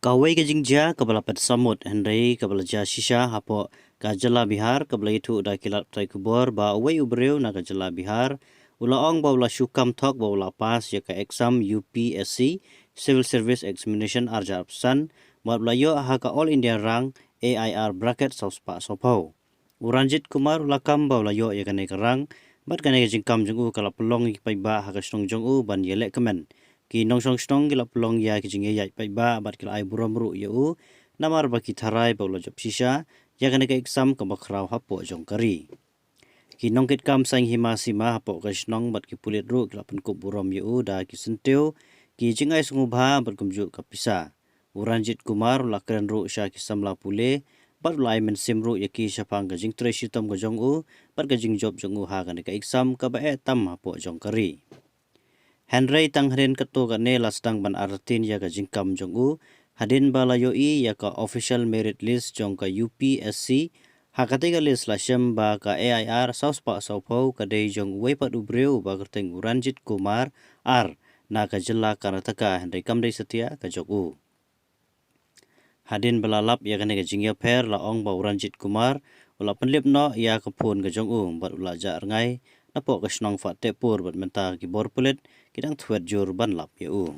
Kawai ke jingja kabala pet samut Henry kabala ja shisha hapo kajala Bihar kabala itu da kilat tai kubor ba awai ubreu na kajala Bihar ulaong ba ula syukam thok ba ula pas ya ka exam UPSC Civil Service Examination arja apsan ba ula yo ha ka All India rang AIR bracket sauspa sopau Uranjit Kumar ulakam ba ula yo ya ka ne rang bat ka ne jingkam jungu kala pelong pai ba ha ka snong jungu ban yelek kemen ki nong song stong gila pelong ya ki jinge yai pai ba bat kila ai buram ru yu namar ba ki tharai ba lo job shisha ya kan ka exam ka bakrau hapo jong kari ki nong kit kam sang hima sima hapo ka snong bat ki pulit ru kila pen ku buram yu da ki senteu ki jingai sungu bha bat kumju ka pisa Uranjit Kumar la kren ru sha ki samla pule bat lai men sim ru ya ki shapang ka jing tre shitam ka jong u bat ka jing job jong u ha kan ka exam ka ba tam hapo jong kari Henry tanghren keto kane lastang ban artin ya ka jingkam jongu hadin balayo ya ka official merit list jong ka UPSC hakate ka list lasem ba ka AIR sauspa saupau ka dei jong wepat ubreu ba kerteng Uranjit Kumar ar na ka jela Karnataka Henry kamdei setia ka jogu hadin belalap ya kane ka jingya per la ong ba Uranjit Kumar ula penlip no ya ka phun ka jongu bat ula ja ngai napok ka snong fa tepur bat menta ki bor pulit kidang thuat jur ban lap yu